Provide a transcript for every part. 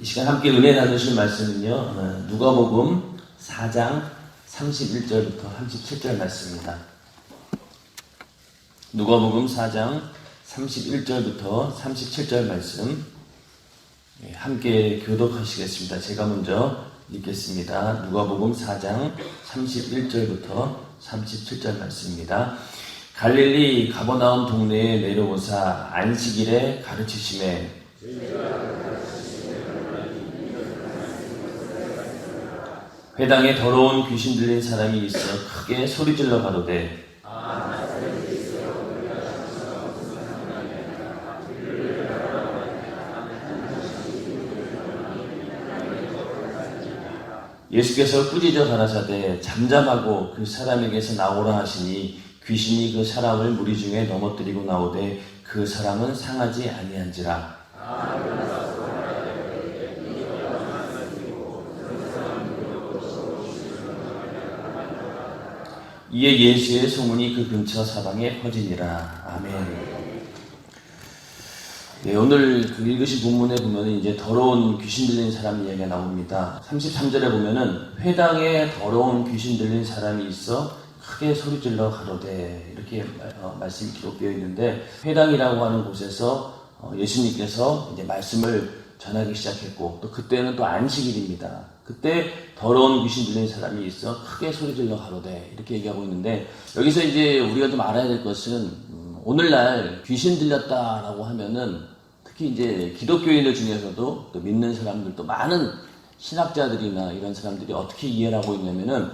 이 시간 함께 은혜 나누실 말씀은요, 누가복음 4장 31절부터 37절 말씀입니다. 누가복음 4장 31절부터 37절 말씀 함께 교독하시겠습니다. 제가 먼저 읽겠습니다. 누가복음 4장 31절부터 37절 말씀입니다. 갈릴리 가버나움 동네에 내려오사 안식일에 가르치심에 회당에 더러운 귀신 들린 사람이 있어 크게 소리질러 가로되 예수께서 꾸짖어 가라사대 잠잠하고 그 사람에게서 나오라 하시니 귀신이 그 사람을 무리 중에 넘어뜨리고 나오되 그 사람은 상하지 아니한지라. 이에 예수의 소문이 그 근처 사방에 퍼지니라. 아멘. 네, 오늘 그 읽으신 본문에 보면 이제 더러운 귀신 들린 사람 이야기가 나옵니다. 33절에 보면은 회당에 더러운 귀신 들린 사람이 있어 크게 소리질러 가로되 이렇게 말씀이 기록되어 있는데, 회당이라고 하는 곳에서 예수님께서 이제 말씀을 전하기 시작했고, 또 그때는 또 안식일입니다. 그때 더러운 귀신 들린 사람이 있어 크게 소리질러 가로되 이렇게 얘기하고 있는데, 여기서 이제 우리가 좀 알아야 될 것은 오늘날 귀신 들렸다라고 하면은 특히 이제 기독교인들 중에서도 또 믿는 사람들도 많은 신학자들이나 이런 사람들이 어떻게 이해를 하고 있냐면은,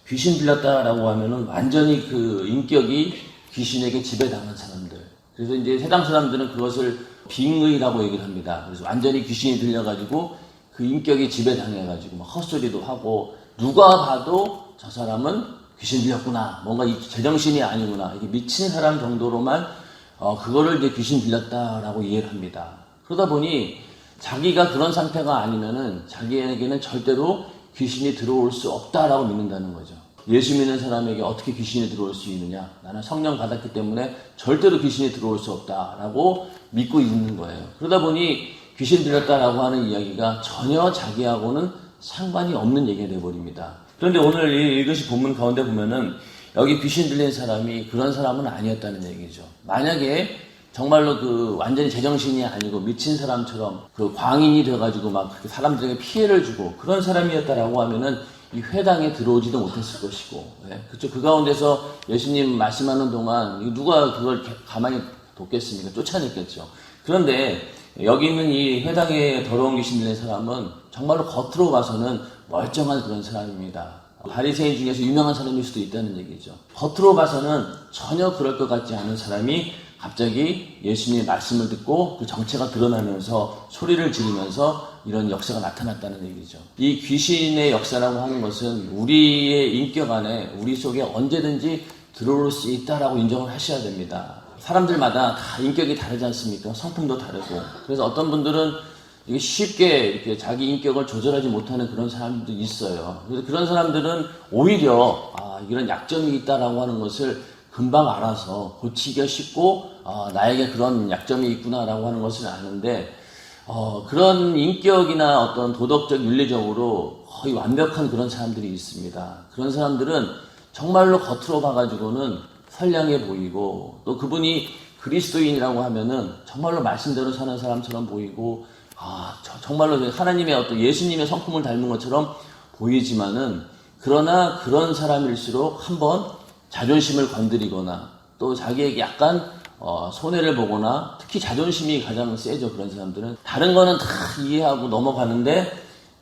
귀신 들렸다라고 하면은 완전히 그 인격이 귀신에게 지배당한 사람들. 그래서 이제 세상 사람들은 그것을 빙의라고 얘기를 합니다. 그래서 완전히 귀신이 들려가지고 그 인격이 지배당해가지고 막 헛소리도 하고, 누가 봐도 저 사람은 귀신 들렸구나, 뭔가 이 제정신이 아니구나, 이게 미친 사람 정도로만 그거를 이제 귀신 들렸다라고 이해를 합니다. 그러다 보니 자기가 그런 상태가 아니면은 자기에게는 절대로 귀신이 들어올 수 없다라고 믿는다는 거죠. 예수 믿는 사람에게 어떻게 귀신이 들어올 수 있느냐? 나는 성령 받았기 때문에 절대로 귀신이 들어올 수 없다라고 믿고 있는 거예요. 그러다 보니 귀신 들렸다라고 하는 이야기가 전혀 자기하고는 상관이 없는 얘기가 되어버립니다. 그런데 오늘 읽으신 본문 가운데 보면은 여기 귀신 들린 사람이 그런 사람은 아니었다는 얘기죠. 만약에 정말로 그 완전히 제정신이 아니고 미친 사람처럼 그 광인이 돼가지고 막 사람들에게 피해를 주고 그런 사람이었다라고 하면은 이 회당에 들어오지도 못했을 것이고, 그렇죠. 그 가운데서 예수님 말씀하는 동안 누가 그걸 가만히 뒀겠습니까? 쫓아냈겠죠. 그런데 여기 있는 이 회당에 더러운 귀신 들린 사람은 정말로 겉으로 봐서는 멀쩡한 그런 사람입니다. 바리새인 중에서 유명한 사람일 수도 있다는 얘기죠. 겉으로 봐서는 전혀 그럴 것 같지 않은 사람이 갑자기 예수님의 말씀을 듣고 그 정체가 드러나면서 소리를 지르면서 이런 역사가 나타났다는 얘기죠. 이 귀신의 역사라고 하는 것은 우리의 인격 안에, 우리 속에 언제든지 들어올 수 있다라고 인정을 하셔야 됩니다. 사람들마다 다 인격이 다르지 않습니까? 성품도 다르고. 그래서 어떤 분들은 이게 쉽게 이렇게 자기 인격을 조절하지 못하는 그런 사람들도 있어요. 그래서 그런 사람들은 오히려 이런 약점이 있다라고 하는 것을 금방 알아서 고치기가 쉽고, 나에게 그런 약점이 있구나라고 하는 것을 아는데, 그런 인격이나 어떤 도덕적, 윤리적으로 거의 완벽한 그런 사람들이 있습니다. 그런 사람들은 정말로 겉으로 봐가지고는 선량해 보이고, 또 그분이 그리스도인이라고 하면은 정말로 말씀대로 사는 사람처럼 보이고, 정말로 하나님의 어떤 예수님의 성품을 닮은 것처럼 보이지만은, 그러나 그런 사람일수록 한번 자존심을 건드리거나 또 자기에게 약간 손해를 보거나, 특히 자존심이 가장 세죠. 그런 사람들은 다른 거는 다 이해하고 넘어가는데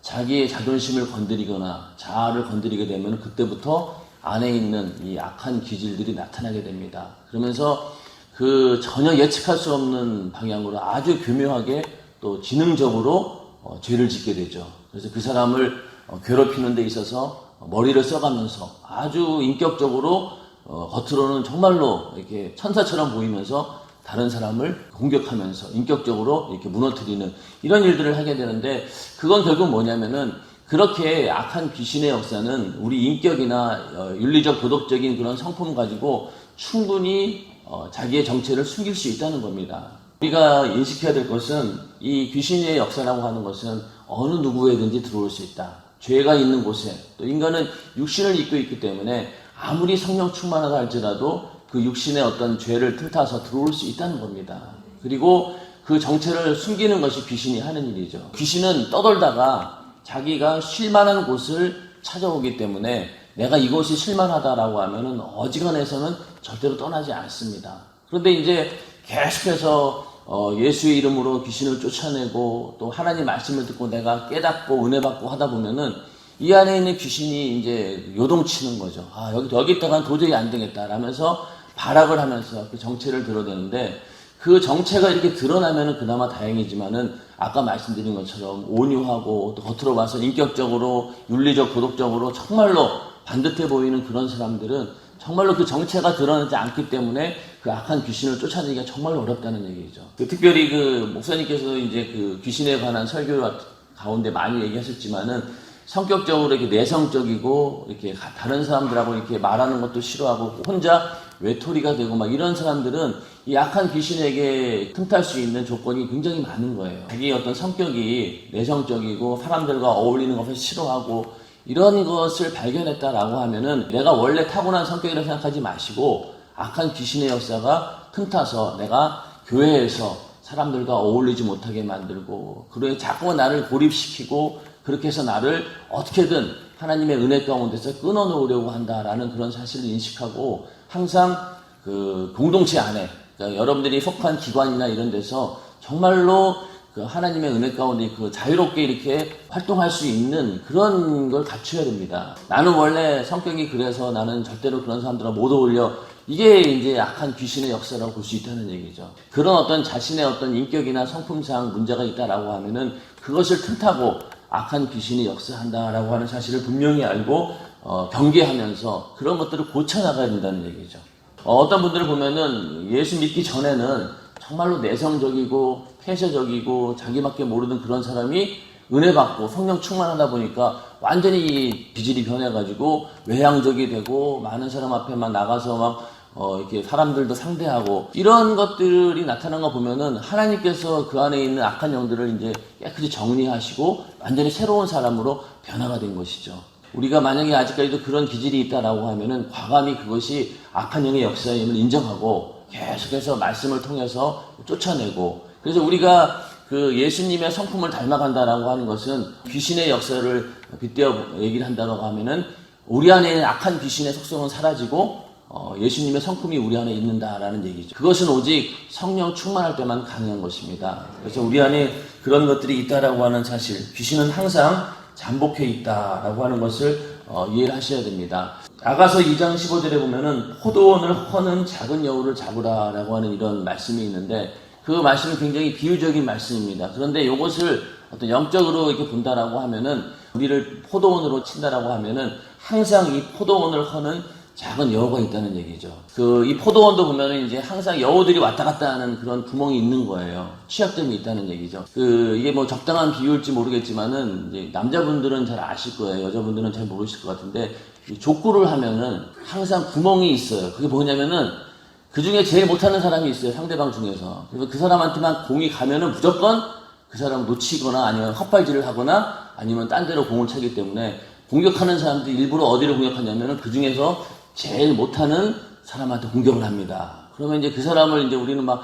자기의 자존심을 건드리거나 자아를 건드리게 되면 그때부터 안에 있는 이 악한 기질들이 나타나게 됩니다. 그러면서 그 전혀 예측할 수 없는 방향으로 아주 교묘하게 또 지능적으로 죄를 짓게 되죠. 그래서 그 사람을 괴롭히는 데 있어서 머리를 써가면서 아주 인격적으로 겉으로는 정말로 이렇게 천사처럼 보이면서 다른 사람을 공격하면서 인격적으로 이렇게 무너뜨리는 이런 일들을 하게 되는데, 그건 결국 뭐냐면은 그렇게 악한 귀신의 역사는 우리 인격이나 윤리적 도덕적인 그런 성품 가지고 충분히 자기의 정체를 숨길 수 있다는 겁니다. 우리가 인식해야 될 것은 이 귀신의 역사라고 하는 것은 어느 누구에든지 들어올 수 있다. 죄가 있는 곳에 또 인간은 육신을 입고 있기 때문에 아무리 성령 충만하다 할지라도 그 육신의 어떤 죄를 틈타서 들어올 수 있다는 겁니다. 그리고 그 정체를 숨기는 것이 귀신이 하는 일이죠. 귀신은 떠돌다가 자기가 쉴만한 곳을 찾아오기 때문에 내가 이곳이 쉴만하다라고 하면은 어지간해서는 절대로 떠나지 않습니다. 그런데 이제 계속해서 예수의 이름으로 귀신을 쫓아내고 또 하나님 말씀을 듣고 내가 깨닫고 은혜 받고 하다 보면은 이 안에 있는 귀신이 이제 요동치는 거죠. 여기 있다가는 도저히 안 되겠다 라면서 발악을 하면서 그 정체를 드러내는데 그 정체가 이렇게 드러나면은 그나마 다행이지만은 아까 말씀드린 것처럼 온유하고 또 겉으로 봐서 인격적으로 윤리적 도덕적으로 정말로 반듯해 보이는 그런 사람들은 정말로 그 정체가 드러나지 않기 때문에 그 악한 귀신을 쫓아내기가 정말 어렵다는 얘기죠. 특별히 그 목사님께서 이제 그 귀신에 관한 설교 가운데 많이 얘기하셨지만은 성격적으로 이렇게 내성적이고 이렇게 다른 사람들하고 이렇게 말하는 것도 싫어하고 혼자 외톨이가 되고 막 이런 사람들은 이 악한 귀신에게 틈탈 수 있는 조건이 굉장히 많은 거예요. 자기 어떤 성격이 내성적이고 사람들과 어울리는 것을 싫어하고 이런 것을 발견했다라고 하면은 내가 원래 타고난 성격이라고 생각하지 마시고 악한 귀신의 역사가 틈타서 내가 교회에서 사람들과 어울리지 못하게 만들고 그러니 자꾸 나를 고립시키고 그렇게 해서 나를 어떻게든 하나님의 은혜 가운데서 끊어놓으려고 한다라는 그런 사실을 인식하고 항상 그 공동체 안에 그러니까 여러분들이 속한 기관이나 이런 데서 정말로 그 하나님의 은혜 가운데 그 자유롭게 이렇게 활동할 수 있는 그런 걸 갖춰야 됩니다. 나는 원래 성격이 그래서 나는 절대로 그런 사람들하고 못 어울려. 이게 이제 악한 귀신의 역사라고 볼 수 있다는 얘기죠. 그런 어떤 자신의 어떤 인격이나 성품상 문제가 있다라고 하면은 그것을 틈타고 악한 귀신이 역사한다라고 하는 사실을 분명히 알고 경계하면서 그런 것들을 고쳐나가야 된다는 얘기죠. 어떤 분들을 보면은 예수 믿기 전에는 정말로 내성적이고 폐쇄적이고 자기밖에 모르는 그런 사람이 은혜 받고 성령 충만하다 보니까 완전히 기질이 변해가지고 외향적이 되고 많은 사람 앞에만 나가서 막 이렇게 사람들도 상대하고 이런 것들이 나타난 거 보면은 하나님께서 그 안에 있는 악한 영들을 이제 깨끗이 정리하시고 완전히 새로운 사람으로 변화가 된 것이죠. 우리가 만약에 아직까지도 그런 기질이 있다라고 하면은 과감히 그것이 악한 영의 역사임을 인정하고 계속해서 말씀을 통해서 쫓아내고 그래서 우리가 그 예수님의 성품을 닮아간다라고 하는 것은 귀신의 역사를 빗대어 얘기를 한다고 하면은 우리 안에 있는 악한 귀신의 속성은 사라지고 예수님의 성품이 우리 안에 있는다라는 얘기죠. 그것은 오직 성령 충만할 때만 가능한 것입니다. 그래서 우리 안에 그런 것들이 있다라고 하는 사실, 귀신은 항상 잠복해 있다라고 하는 것을 이해를 하셔야 됩니다. 아가서 2장 15절에 보면은 포도원을 허는 작은 여우를 잡으라라고 하는 이런 말씀이 있는데 그 말씀은 굉장히 비유적인 말씀입니다. 그런데 이것을 어떤 영적으로 이렇게 본다라고 하면은 우리를 포도원으로 친다라고 하면은 항상 이 포도원을 허는 작은 여우가 있다는 얘기죠. 이 포도원도 보면은 이제 항상 여우들이 왔다 갔다 하는 그런 구멍이 있는 거예요. 취약점이 있다는 얘기죠. 이게 뭐 적당한 비유일지 모르겠지만은 이제 남자분들은 잘 아실 거예요. 여자분들은 잘 모르실 것 같은데 족구를 하면은 항상 구멍이 있어요. 그게 뭐냐면은 그 중에 제일 못하는 사람이 있어요. 상대방 중에서. 그래서 그 사람한테만 공이 가면은 무조건 그 사람을 놓치거나 아니면 헛발질을 하거나 아니면 딴 데로 공을 차기 때문에 공격하는 사람들이 일부러 어디를 공격하냐면은 그 중에서 제일 못하는 사람한테 공격을 합니다. 그러면 이제 그 사람을 이제 우리는 막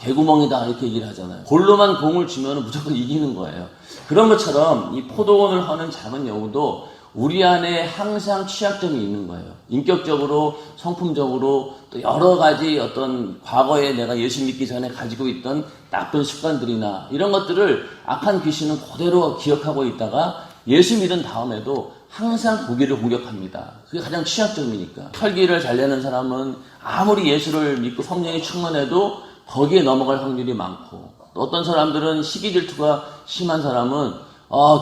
개구멍이다 이렇게 얘기를 하잖아요. 볼로만 공을 주면은 무조건 이기는 거예요. 그런 것처럼 이 포도원을 허는 작은 여우도 우리 안에 항상 취약점이 있는 거예요. 인격적으로, 성품적으로, 또 여러 가지 어떤 과거에 내가 예수 믿기 전에 가지고 있던 나쁜 습관들이나 이런 것들을 악한 귀신은 그대로 기억하고 있다가 예수 믿은 다음에도 항상 고기를 공격합니다. 그게 가장 취약점이니까. 털기를 잘 내는 사람은 아무리 예수를 믿고 성령이 충만해도 거기에 넘어갈 확률이 많고 또 어떤 사람들은 시기 질투가 심한 사람은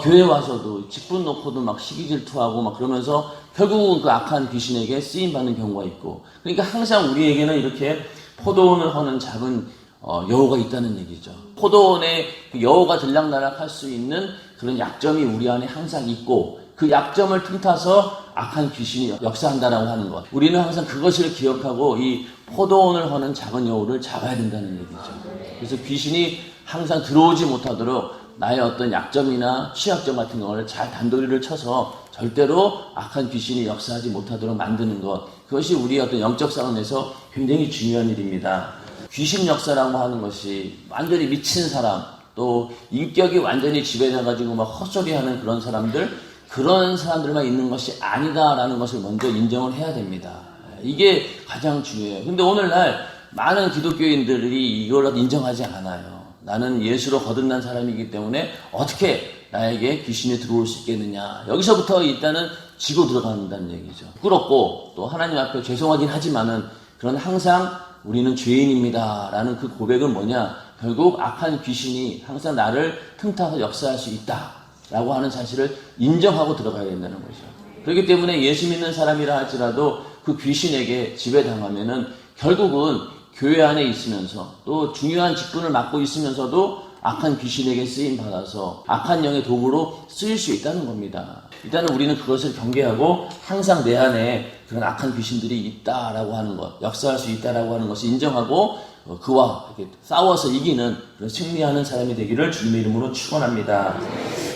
교회 와서도 직분 놓고도 막 시기 질투하고 막 그러면서 결국은 그 악한 귀신에게 쓰임받는 경우가 있고 그러니까 항상 우리에게는 이렇게 포도원을 허는 작은 여우가 있다는 얘기죠. 포도원에 그 여우가 들락날락 할 수 있는 그런 약점이 우리 안에 항상 있고 그 약점을 틈타서 악한 귀신이 역사한다라고 하는 것. 우리는 항상 그것을 기억하고 이 포도원을 허는 작은 여우를 잡아야 된다는 얘기죠. 그래서 귀신이 항상 들어오지 못하도록 나의 어떤 약점이나 취약점 같은 걸 잘 단도리를 쳐서 절대로 악한 귀신이 역사하지 못하도록 만드는 것, 그것이 우리의 어떤 영적 싸움에서 굉장히 중요한 일입니다. 귀신 역사라고 하는 것이 완전히 미친 사람, 또 인격이 완전히 지배돼가지고 막 헛소리하는 그런 사람들, 그런 사람들만 있는 것이 아니다라는 것을 먼저 인정을 해야 됩니다. 이게 가장 중요해요. 근데 오늘날 많은 기독교인들이 이걸 인정하지 않아요. 나는 예수로 거듭난 사람이기 때문에 어떻게 나에게 귀신이 들어올 수 있겠느냐. 여기서부터 일단은 지고 들어간다는 얘기죠. 부끄럽고 또 하나님 앞에 죄송하긴 하지만은 그런 항상 우리는 죄인입니다 라는 그 고백은 뭐냐, 결국 악한 귀신이 항상 나를 틈타서 역사할 수 있다 라고 하는 사실을 인정하고 들어가야 된다는 거죠. 그렇기 때문에 예수 믿는 사람이라 할지라도 그 귀신에게 지배당하면은 결국은 교회 안에 있으면서 또 중요한 직분을 맡고 있으면서도 악한 귀신에게 쓰임받아서 악한 영의 도구로 쓰일 수 있다는 겁니다. 일단은 우리는 그것을 경계하고 항상 내 안에 그런 악한 귀신들이 있다라고 하는 것, 역사할 수 있다라고 하는 것을 인정하고 그와 이렇게 싸워서 이기는 그런 승리하는 사람이 되기를 주님의 이름으로 축원합니다.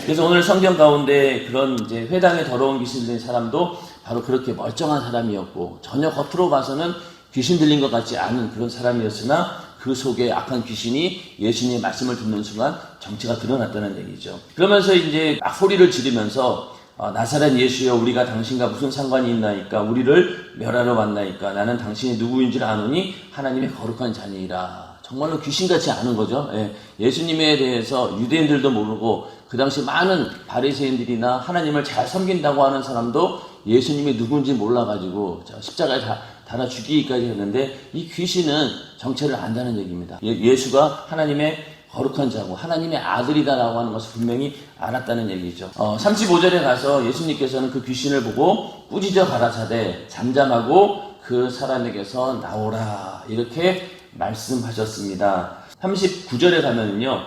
그래서 오늘 성경 가운데 그런 이제 회당에 더러운 귀신 들린 사람도 바로 그렇게 멀쩡한 사람이었고 전혀 겉으로 봐서는 귀신 들린 것 같지 않은 그런 사람이었으나 그 속에 악한 귀신이 예수님의 말씀을 듣는 순간 정체가 드러났다는 얘기죠. 그러면서 이제 막 소리를 지르면서 나사렛 예수여, 우리가 당신과 무슨 상관이 있나이까? 우리를 멸하러 왔나이까? 나는 당신이 누구인 줄 아노니 하나님의 거룩한 자니이라. 정말로 귀신같이 아는 거죠. 예수님에 대해서 유대인들도 모르고 그 당시 많은 바리새인들이나 하나님을 잘 섬긴다고 하는 사람도 예수님이 누군지 몰라가지고 십자가에 달아 죽이기까지 했는데 이 귀신은 정체를 안다는 얘기입니다. 예수가 하나님의 거룩한 자고 하나님의 아들이다라고 하는 것을 분명히 알았다는 얘기죠. 35절에 가서 예수님께서는 그 귀신을 보고 꾸짖어 가라사대 잠잠하고 그 사람에게서 나오라 이렇게 말씀하셨습니다. 39절에 가면은요,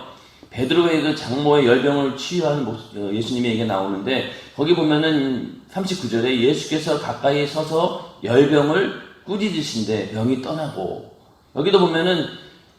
베드로의 그 장모의 열병을 치유한 예수님의 얘기가 나오는데 거기 보면은 39절에 예수께서 가까이 서서 열병을 꾸짖으신데 병이 떠나고, 여기도 보면은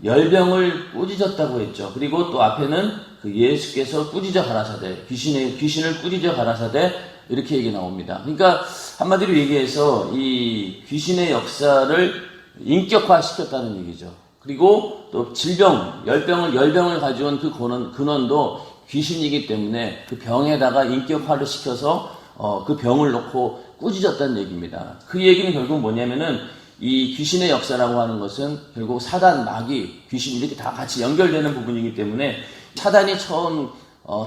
열병을 꾸짖었다고 했죠. 그리고 또 앞에는 그 예수께서 꾸짖어 가라사대, 귀신을 꾸짖어 가라사대 이렇게 얘기 나옵니다. 그러니까 한마디로 얘기해서 이 귀신의 역사를 인격화 시켰다는 얘기죠. 그리고 또 질병, 열병을 가져온 그 근원도 귀신이기 때문에 그 병에다가 인격화를 시켜서 그 병을 놓고 꾸짖었다는 얘기입니다. 그 얘기는 결국 뭐냐면은 이 귀신의 역사라고 하는 것은 결국 사단, 마귀, 귀신 이렇게 다 같이 연결되는 부분이기 때문에 사단이 처음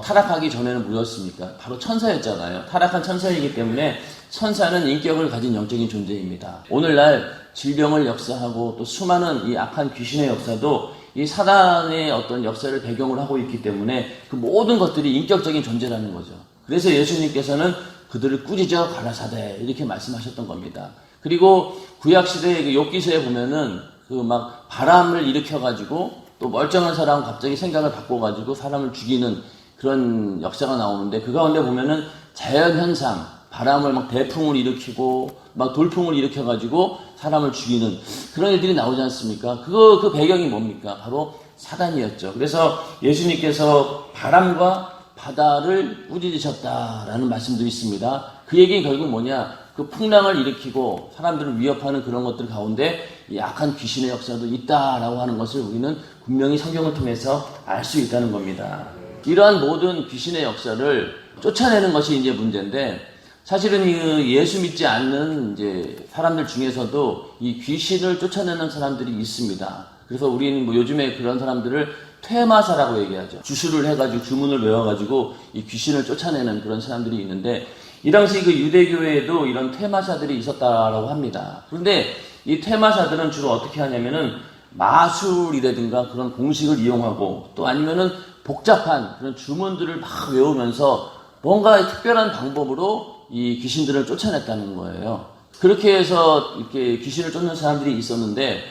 타락하기 전에는 뭐였습니까? 바로 천사였잖아요. 타락한 천사이기 때문에 천사는 인격을 가진 영적인 존재입니다. 오늘날 질병을 역사하고 또 수많은 이 악한 귀신의 역사도 이 사단의 어떤 역사를 배경으로 하고 있기 때문에 그 모든 것들이 인격적인 존재라는 거죠. 그래서 예수님께서는 그들을 꾸짖어 가라사대 이렇게 말씀하셨던 겁니다. 그리고 구약시대의 그 욥기서에 보면은 그 막 바람을 일으켜가지고 또 멀쩡한 사람은 갑자기 생각을 바꿔가지고 사람을 죽이는 그런 역사가 나오는데 그 가운데 보면은 자연현상, 바람을 막 대풍을 일으키고 막 돌풍을 일으켜가지고 사람을 죽이는 그런 일들이 나오지 않습니까? 그 배경이 뭡니까? 바로 사단이었죠. 그래서 예수님께서 바람과 바다를 꾸짖으셨다라는 말씀도 있습니다. 그 얘기는 결국 뭐냐? 그 풍랑을 일으키고 사람들을 위협하는 그런 것들 가운데 이 악한 귀신의 역사도 있다라고 하는 것을 우리는 분명히 성경을 통해서 알 수 있다는 겁니다. 이러한 모든 귀신의 역사를 쫓아내는 것이 이제 문제인데, 사실은 이 예수 믿지 않는 이제 사람들 중에서도 이 귀신을 쫓아내는 사람들이 있습니다. 그래서 우리는 뭐 요즘에 그런 사람들을 퇴마사라고 얘기하죠. 주술을 해가지고 주문을 외워가지고 이 귀신을 쫓아내는 그런 사람들이 있는데, 이 당시 그 유대교회에도 이런 퇴마사들이 있었다라고 합니다. 그런데 이 퇴마사들은 주로 어떻게 하냐면은 마술이라든가 그런 공식을 이용하고 또 아니면은 복잡한 그런 주문들을 막 외우면서 뭔가 특별한 방법으로 이 귀신들을 쫓아냈다는 거예요. 그렇게 해서 이렇게 귀신을 쫓는 사람들이 있었는데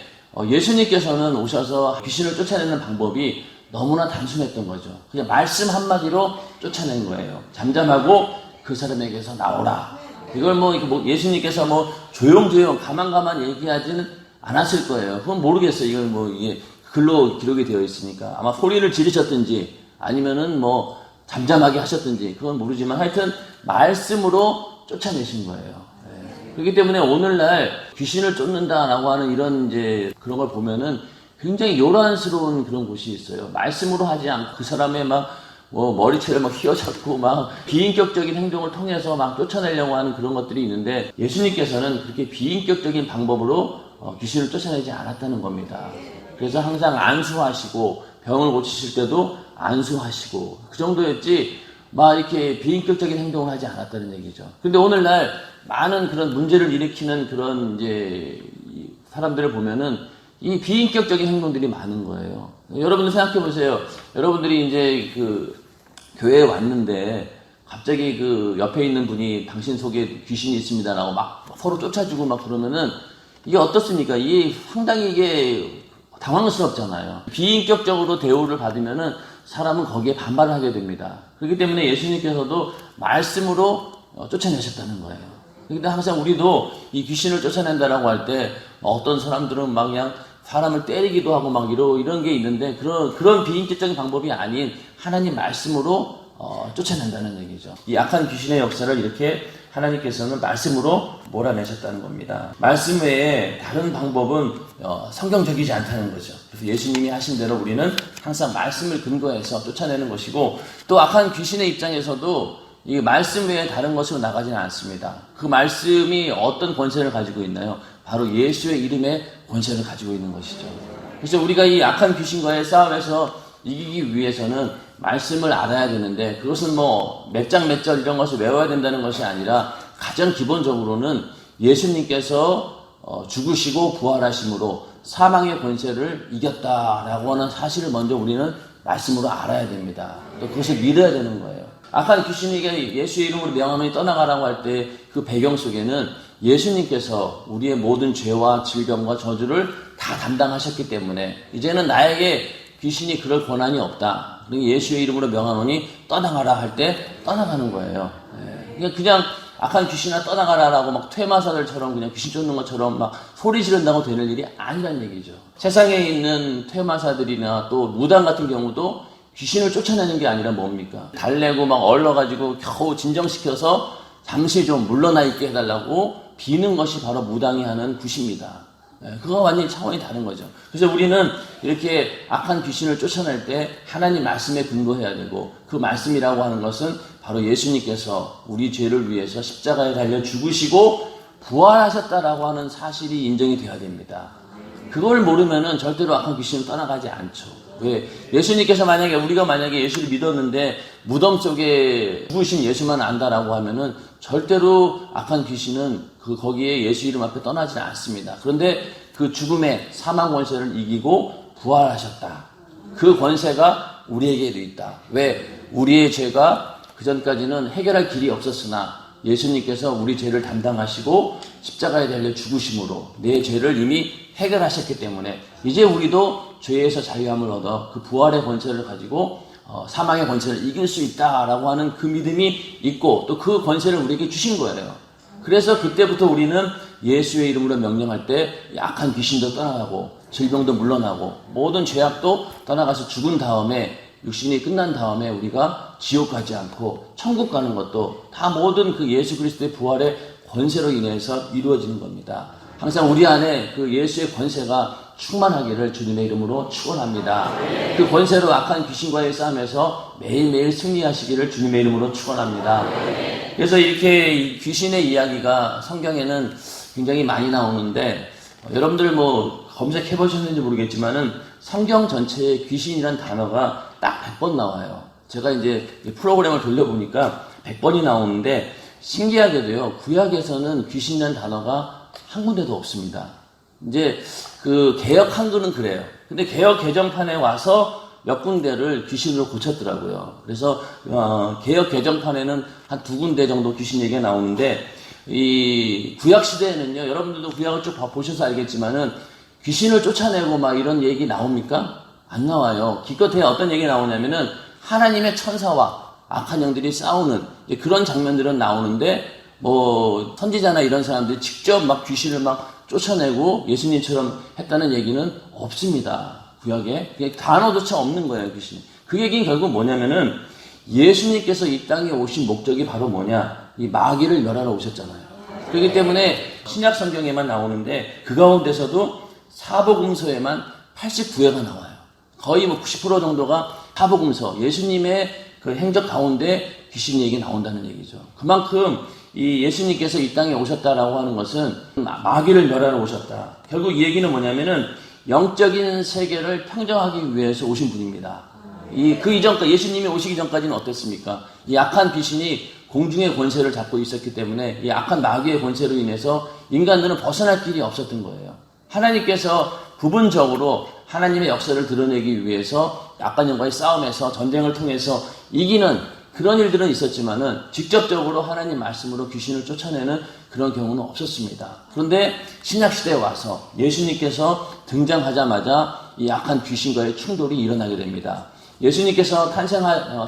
예수님께서는 오셔서 귀신을 쫓아내는 방법이 너무나 단순했던 거죠. 그냥 말씀 한마디로 쫓아낸 거예요. 잠잠하고 그 사람에게서 나오라. 이걸 뭐 예수님께서 뭐 조용조용 가만 얘기하지는 않았을 거예요. 그건 모르겠어요. 이걸 뭐 이게 글로 기록이 되어 있으니까 아마 소리를 지르셨든지 아니면은 뭐 잠잠하게 하셨든지 그건 모르지만 하여튼 말씀으로 쫓아내신 거예요. 그렇기 때문에 오늘날 귀신을 쫓는다라고 하는 이런 이제 그런 걸 보면은 굉장히 요란스러운 그런 곳이 있어요. 말씀으로 하지 않고 그 사람의 막 뭐 머리채를 막 휘어잡고 막 비인격적인 행동을 통해서 막 쫓아내려고 하는 그런 것들이 있는데 예수님께서는 그렇게 비인격적인 방법으로 귀신을 쫓아내지 않았다는 겁니다. 그래서 항상 안수하시고 병을 고치실 때도 안수하시고 그 정도였지 막 이렇게 비인격적인 행동을 하지 않았다는 얘기죠. 근데 오늘날 많은 그런 문제를 일으키는 그런 이제 사람들을 보면은 이 비인격적인 행동들이 많은 거예요. 여러분들 생각해 보세요. 여러분들이 이제 그 교회에 왔는데 갑자기 그 옆에 있는 분이 당신 속에 귀신이 있습니다라고 막 서로 쫓아주고 막 그러면은 이게 어떻습니까? 이게 상당히 이게 당황스럽잖아요. 비인격적으로 대우를 받으면은 사람은 거기에 반발을 하게 됩니다. 그렇기 때문에 예수님께서도 말씀으로 쫓아내셨다는 거예요. 그런데 항상 우리도 이 귀신을 쫓아낸다라고 할 때 어떤 사람들은 막 그냥 사람을 때리기도 하고 막 이런 게 있는데 그런 비인격적인 방법이 아닌 하나님 말씀으로 쫓아낸다는 얘기죠. 이 악한 귀신의 역사를 이렇게 하나님께서는 말씀으로 몰아내셨다는 겁니다. 말씀 외에 다른 방법은 성경적이지 않다는 거죠. 그래서 예수님이 하신 대로 우리는 항상 말씀을 근거해서 쫓아내는 것이고 또 악한 귀신의 입장에서도 이 말씀 외에 다른 것으로 나가지는 않습니다. 그 말씀이 어떤 권세를 가지고 있나요? 바로 예수의 이름의 권세를 가지고 있는 것이죠. 그래서 우리가 이 악한 귀신과의 싸움에서 이기기 위해서는 말씀을 알아야 되는데 그것은 뭐 몇 장 몇 절 이런 것을 외워야 된다는 것이 아니라 가장 기본적으로는 예수님께서 죽으시고 부활하심으로 사망의 권세를 이겼다라고 하는 사실을 먼저 우리는 말씀으로 알아야 됩니다. 또 그것을 믿어야 되는 거예요. 악한 귀신에게 예수의 이름으로 명하노니 떠나가라고 할 때 그 배경 속에는 예수님께서 우리의 모든 죄와 질병과 저주를 다 담당하셨기 때문에 이제는 나에게 귀신이 그럴 권한이 없다. 예수의 이름으로 명하노니 떠나가라 할 때 떠나가는 거예요. 그냥 악한 귀신아 떠나가라라고 막 퇴마사들처럼 그냥 귀신 쫓는 것처럼 막 소리 지른다고 되는 일이 아니란 얘기죠. 세상에 있는 퇴마사들이나 또 무당 같은 경우도 귀신을 쫓아내는 게 아니라 뭡니까? 달래고 막 얼러가지고 겨우 진정시켜서 잠시 좀 물러나 있게 해달라고 비는 것이 바로 무당이 하는 굿입니다. 그거 완전히 차원이 다른 거죠. 그래서 우리는 이렇게 악한 귀신을 쫓아낼 때 하나님 말씀에 근거해야 되고 그 말씀이라고 하는 것은 바로 예수님께서 우리 죄를 위해서 십자가에 달려 죽으시고 부활하셨다라고 하는 사실이 인정이 돼야 됩니다. 그걸 모르면은 절대로 악한 귀신은 떠나가지 않죠. 왜? 예수님께서 우리가 만약에 예수를 믿었는데 무덤 속에 죽으신 예수만 안다라고 하면은 절대로 악한 귀신은 거기에 예수 이름 앞에 떠나지 않습니다. 그런데 그 죽음의 사망 권세를 이기고 부활하셨다. 그 권세가 우리에게도 있다. 왜? 우리의 죄가 그전까지는 해결할 길이 없었으나 예수님께서 우리 죄를 담당하시고 십자가에 달려 죽으심으로 내 죄를 이미 해결하셨기 때문에 이제 우리도 죄에서 자유함을 얻어 그 부활의 권세를 가지고 사망의 권세를 이길 수 있다라고 하는 그 믿음이 있고 또 그 권세를 우리에게 주신 거예요. 그래서 그때부터 우리는 예수의 이름으로 명령할 때 약한 귀신도 떠나가고 질병도 물러나고 모든 죄악도 떠나가서 죽은 다음에 육신이 끝난 다음에 우리가 지옥 가지 않고 천국 가는 것도 다 모든 그 예수 그리스도의 부활의 권세로 인해서 이루어지는 겁니다. 항상 우리 안에 그 예수의 권세가 충만하기를 주님의 이름으로 축원합니다. 그 권세로 악한 귀신과의 싸움에서 매일매일 승리하시기를 주님의 이름으로 축원합니다. 그래서 이렇게 귀신의 이야기가 성경에는 굉장히 많이 나오는데 여러분들 뭐 검색해 보셨는지 모르겠지만은 성경 전체에 귀신이란 단어가 딱 100번 나와요. 제가 이제 프로그램을 돌려보니까 100번이 나오는데 신기하게도요, 구약에서는 귀신이라는 단어가 한 군데도 없습니다. 이제 그 개역 한글은 그래요. 근데 개역 개정판에 와서 몇 군데를 귀신으로 고쳤더라고요. 그래서 개역 개정판에는 한 2군데 정도 귀신 얘기가 나오는데 이 구약 시대에는요, 여러분들도 구약을 쭉 보셔서 알겠지만은 귀신을 쫓아내고 막 이런 얘기 나옵니까? 안 나와요. 기껏해야 어떤 얘기 나오냐면은 하나님의 천사와 악한 영들이 싸우는 그런 장면들은 나오는데 뭐 선지자나 이런 사람들이 직접 막 귀신을 막 쫓아내고 예수님처럼 했다는 얘기는 없습니다. 구약에 단어조차 없는 거예요, 귀신. 그 얘기는 결국 뭐냐면은 예수님께서 이 땅에 오신 목적이 바로 뭐냐? 이 마귀를 멸하러 오셨잖아요. 그렇기 때문에 신약 성경에만 나오는데 그 가운데서도 사복음서에만 89회가 나와요. 거의 90% 정도가 사복음서, 예수님의 그 행적 가운데 귀신 얘기 나온다는 얘기죠. 그만큼 이 예수님께서 이 땅에 오셨다라고 하는 것은 마귀를 멸하러 오셨다. 결국 이 얘기는 뭐냐면은 영적인 세계를 평정하기 위해서 오신 분입니다. 그 이전까지, 예수님이 오시기 전까지는 어땠습니까? 이 악한 귀신이 공중의 권세를 잡고 있었기 때문에 이 악한 마귀의 권세로 인해서 인간들은 벗어날 길이 없었던 거예요. 하나님께서 부분적으로 하나님의 역사를 드러내기 위해서 악한 영과의 싸움에서 전쟁을 통해서 이기는 그런 일들은 있었지만은 직접적으로 하나님 말씀으로 귀신을 쫓아내는 그런 경우는 없었습니다. 그런데 신약시대에 와서 예수님께서 등장하자마자 이 악한 귀신과의 충돌이 일어나게 됩니다. 예수님께서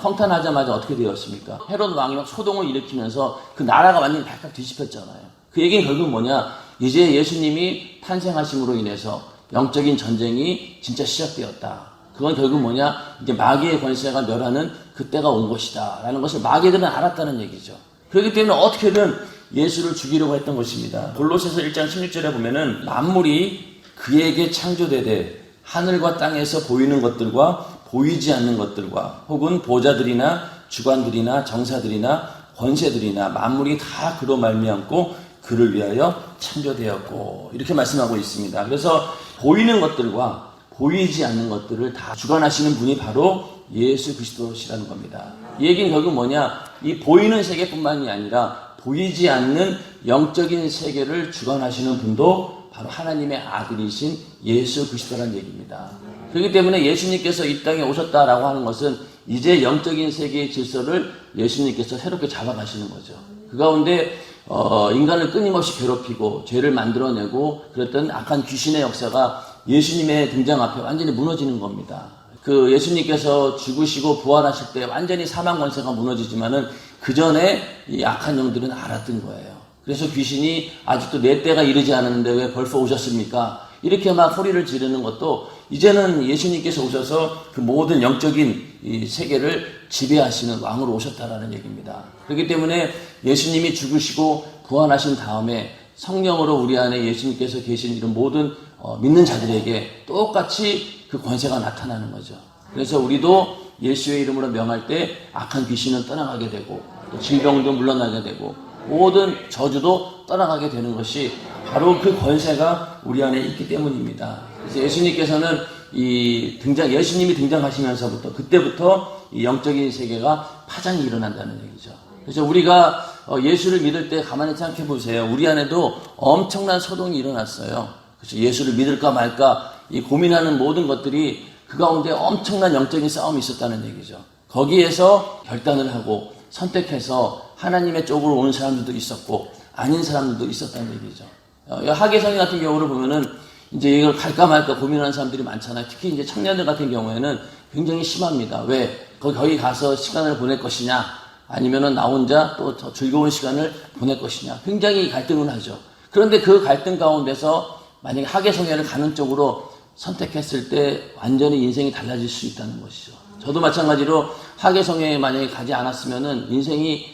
성탄하자마자 어떻게 되었습니까? 헤롯 왕이 막 소동을 일으키면서 그 나라가 완전히 발칵 뒤집혔잖아요. 그 얘기는 결국 뭐냐? 이제 예수님이 탄생하심으로 인해서 영적인 전쟁이 진짜 시작되었다. 그건 결국 뭐냐? 이제 마귀의 권세가 멸하는 그때가 온 것이다. 라는 것을 마귀들은 알았다는 얘기죠. 그렇기 때문에 어떻게든 예수를 죽이려고 했던 것입니다. 골로새서 1장 16절에 보면은 만물이 그에게 창조되되 하늘과 땅에서 보이는 것들과 보이지 않는 것들과 혹은 보좌들이나 주관들이나 정사들이나 권세들이나 만물이 다 그로 말미암고 그를 위하여 창조되었고 이렇게 말씀하고 있습니다. 그래서 보이는 것들과 보이지 않는 것들을 다 주관하시는 분이 바로 예수 그리스도시라는 겁니다. 이 얘기는 결국 뭐냐? 이 보이는 세계뿐만이 아니라 보이지 않는 영적인 세계를 주관하시는 분도 바로 하나님의 아들이신 예수 그리스도라는 얘기입니다. 그렇기 때문에 예수님께서 이 땅에 오셨다라고 하는 것은 이제 영적인 세계의 질서를 예수님께서 새롭게 잡아가시는 거죠. 그 가운데 인간을 끊임없이 괴롭히고 죄를 만들어내고 그랬던 악한 귀신의 역사가 예수님의 등장 앞에 완전히 무너지는 겁니다. 그 예수님께서 죽으시고 부활하실 때 완전히 사망 권세가 무너지지만은 그 전에 이 악한 영들은 알았던 거예요. 그래서 귀신이 아직도 내 때가 이르지 않았는데 왜 벌써 오셨습니까? 이렇게 막 소리를 지르는 것도 이제는 예수님께서 오셔서 그 모든 영적인 이 세계를 지배하시는 왕으로 오셨다라는 얘기입니다. 그렇기 때문에 예수님이 죽으시고 부활하신 다음에 성령으로 우리 안에 예수님께서 계신 이런 모든 믿는 자들에게 똑같이 그 권세가 나타나는 거죠. 그래서 우리도 예수의 이름으로 명할 때 악한 귀신은 떠나가게 되고 또 질병도 물러나게 되고 모든 저주도 떠나가게 되는 것이 바로 그 권세가 우리 안에 있기 때문입니다. 그래서 예수님께서는 예수님이 등장하시면서부터 그때부터 이 영적인 세계가 파장이 일어난다는 얘기죠. 그래서 우리가 예수를 믿을 때 가만히 생각해 보세요. 우리 안에도 엄청난 소동이 일어났어요. 그래서 예수를 믿을까 말까 이 고민하는 모든 것들이 그 가운데 엄청난 영적인 싸움이 있었다는 얘기죠. 거기에서 결단을 하고 선택해서 하나님의 쪽으로 오는 사람들도 있었고 아닌 사람들도 있었다는 얘기죠. 하계성인 같은 경우를 보면은 이제 이걸 갈까 말까 고민하는 사람들이 많잖아요. 특히 이제 청년들 같은 경우에는 굉장히 심합니다. 왜? 거기 가서 시간을 보낼 것이냐? 아니면은 나 혼자 또 더 즐거운 시간을 보낼 것이냐? 굉장히 갈등을 하죠. 그런데 그 갈등 가운데서 만약에 하계성애를 가는 쪽으로 선택했을 때 완전히 인생이 달라질 수 있다는 것이죠. 저도 마찬가지로 하계성애에 만약에 가지 않았으면은 인생이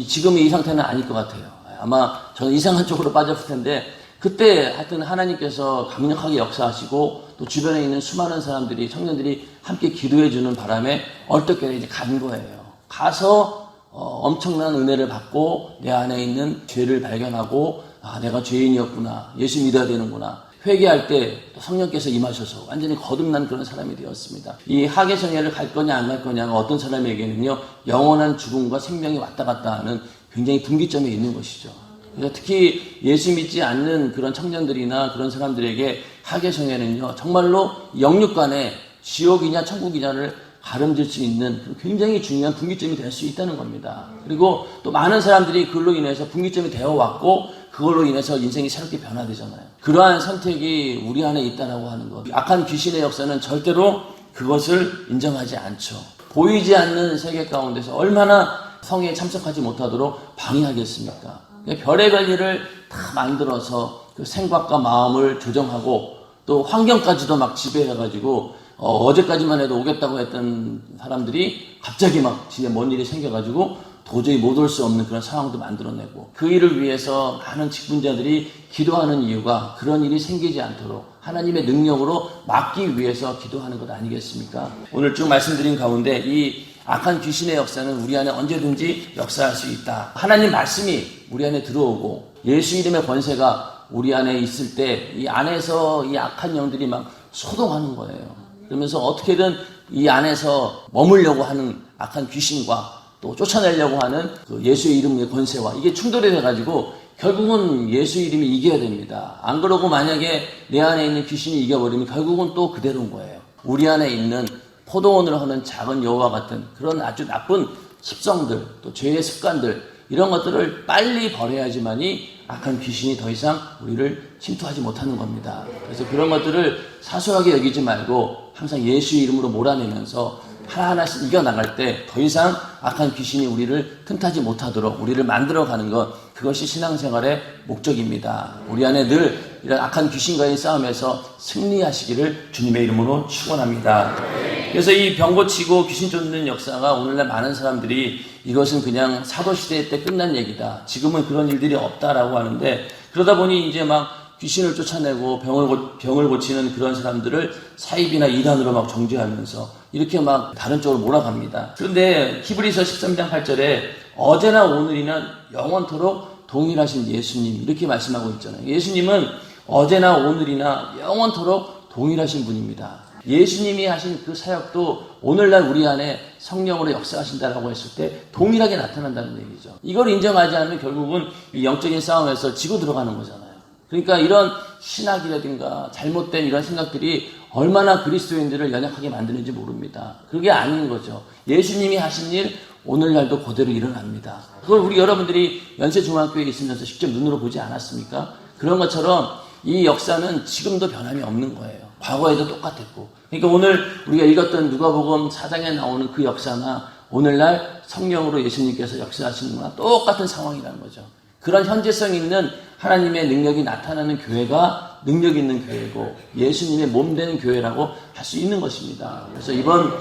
지금의 이 상태는 아닐 것 같아요. 아마 저는 이상한 쪽으로 빠졌을 텐데 그때 하여튼 하나님께서 강력하게 역사하시고 또 주변에 있는 수많은 사람들이 청년들이 함께 기도해 주는 바람에 얼떨결에 이제 간 거예요. 가서 엄청난 은혜를 받고 내 안에 있는 죄를 발견하고 내가 죄인이었구나. 예수 믿어야 되는구나. 회개할 때 성령께서 임하셔서 완전히 거듭난 그런 사람이 되었습니다. 이 하계성애를 갈 거냐 안 갈 거냐가 어떤 사람에게는요 영원한 죽음과 생명이 왔다 갔다 하는 굉장히 분기점에 있는 것이죠. 그래서 특히 예수 믿지 않는 그런 청년들이나 그런 사람들에게 하계성애는요 정말로 영육간에 지옥이냐 천국이냐를 가름질 수 있는 굉장히 중요한 분기점이 될 수 있다는 겁니다. 그리고 또 많은 사람들이 그걸로 인해서 분기점이 되어 왔고 그걸로 인해서 인생이 새롭게 변화되잖아요. 그러한 선택이 우리 안에 있다라고 하는 것. 악한 귀신의 역사는 절대로 그것을 인정하지 않죠. 보이지 않는 세계 가운데서 얼마나 성회에 참석하지 못하도록 방해하겠습니까? 별의별 일을 다 만들어서 그 생각과 마음을 조정하고 또 환경까지도 막 지배해가지고 어제까지만 해도 오겠다고 했던 사람들이 갑자기 막 집에 뭔 일이 생겨가지고 도저히 못 올 수 없는 그런 상황도 만들어내고, 그 일을 위해서 많은 직분자들이 기도하는 이유가 그런 일이 생기지 않도록 하나님의 능력으로 막기 위해서 기도하는 것 아니겠습니까? 오늘 쭉 말씀드린 가운데 이 악한 귀신의 역사는 우리 안에 언제든지 역사할 수 있다. 하나님 말씀이 우리 안에 들어오고 예수 이름의 권세가 우리 안에 있을 때 이 안에서 이 악한 영들이 막 소동하는 거예요. 그러면서 어떻게든 이 안에서 머물려고 하는 악한 귀신과 또 쫓아내려고 하는 그 예수의 이름의 권세와 이게 충돌이 돼가지고 결국은 예수 이름이 이겨야 됩니다. 안 그러고 만약에 내 안에 있는 귀신이 이겨버리면 결국은 또 그대로인 거예요. 우리 안에 있는 포도원을 하는 작은 여우와 같은 그런 아주 나쁜 습성들, 또 죄의 습관들, 이런 것들을 빨리 버려야지만이 악한 귀신이 더 이상 우리를 침투하지 못하는 겁니다. 그래서 그런 것들을 사소하게 여기지 말고 항상 예수 이름으로 몰아내면서 하나하나씩 이겨나갈 때 더 이상 악한 귀신이 우리를 틈타지 못하도록 우리를 만들어가는 것, 그것이 신앙생활의 목적입니다. 우리 안에 늘 이런 악한 귀신과의 싸움에서 승리하시기를 주님의 이름으로 축원합니다. 그래서 이 병 고치고 귀신 쫓는 역사가 오늘날 많은 사람들이 이것은 그냥 사도시대 때 끝난 얘기다, 지금은 그런 일들이 없다라고 하는데, 그러다 보니 이제 막 귀신을 쫓아내고 병을 고치는 그런 사람들을 사입이나 이단으로 막 정죄하면서 이렇게 막 다른 쪽으로 몰아갑니다. 그런데 히브리서 13장 8절에 어제나 오늘이나 영원토록 동일하신 예수님, 이렇게 말씀하고 있잖아요. 예수님은 어제나 오늘이나 영원토록 동일하신 분입니다. 예수님이 하신 그 사역도 오늘날 우리 안에 성령으로 역사하신다라고 했을 때 동일하게 나타난다는 얘기죠. 이걸 인정하지 않으면 결국은 이 영적인 싸움에서 지고 들어가는 거잖아요. 그러니까 이런 신학이라든가 잘못된 이런 생각들이 얼마나 그리스도인들을 연약하게 만드는지 모릅니다. 그게 아닌 거죠. 예수님이 하신 일 오늘날도 그대로 일어납니다. 그걸 우리 여러분들이 연세중학교에 있으면서 직접 눈으로 보지 않았습니까? 그런 것처럼 이 역사는 지금도 변함이 없는 거예요. 과거에도 똑같았고. 그러니까 오늘 우리가 읽었던 누가복음 4장에 나오는 그 역사나 오늘날 성령으로 예수님께서 역사하시는 거나 똑같은 상황이라는 거죠. 그런 현재성 있는 하나님의 능력이 나타나는 교회가 능력 있는 교회고 예수님의 몸 되는 교회라고 할 수 있는 것입니다. 그래서 이번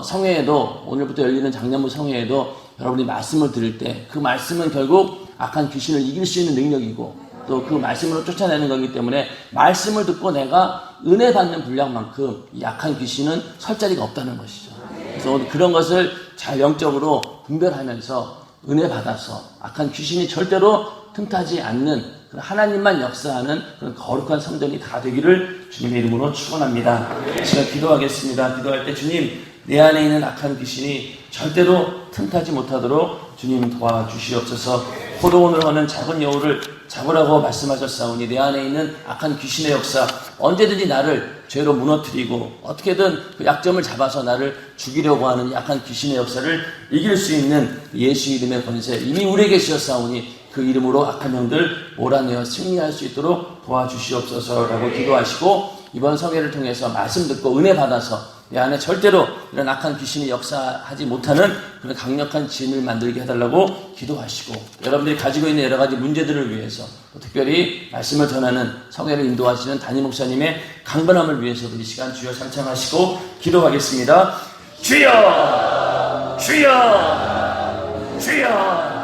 성회에도, 오늘부터 열리는 장년부 성회에도 여러분이 말씀을 들을 때 그 말씀은 결국 악한 귀신을 이길 수 있는 능력이고 또 그 말씀으로 쫓아내는 거기 때문에 말씀을 듣고 내가 은혜 받는 분량만큼 이 악한 귀신은 설 자리가 없다는 것이죠. 그래서 그런 것을 잘 영적으로 분별하면서 은혜 받아서 악한 귀신이 절대로 틈타지 않는 그런 하나님만 역사하는 그런 거룩한 성전이 다 되기를 주님의 이름으로 축원합니다. 제가 기도하겠습니다. 기도할 때 주님, 내 안에 있는 악한 귀신이 절대로 틈타지 못하도록 주님 도와주시옵소서. 포도원을 하는 작은 여우를 잡으라고 말씀하셨사오니 내 안에 있는 악한 귀신의 역사, 언제든지 나를 죄로 무너뜨리고 어떻게든 그 약점을 잡아서 나를 죽이려고 하는 약한 귀신의 역사를 이길 수 있는 예수 이름의 권세 이미 우리에게 주셨사오니 그 이름으로 악한 영들 몰아내어 승리할 수 있도록 도와주시옵소서라고 기도하시고, 이번 성회를 통해서 말씀 듣고 은혜 받아서 내 안에 절대로 이런 악한 귀신이 역사하지 못하는 그런 강력한 진을 만들게 해달라고 기도하시고, 여러분들이 가지고 있는 여러 가지 문제들을 위해서, 특별히 말씀을 전하는 성회를 인도하시는 담임 목사님의 강건함을 위해서도 이 시간 주여 찬양하시고 기도하겠습니다. 주여! 주여! 주여!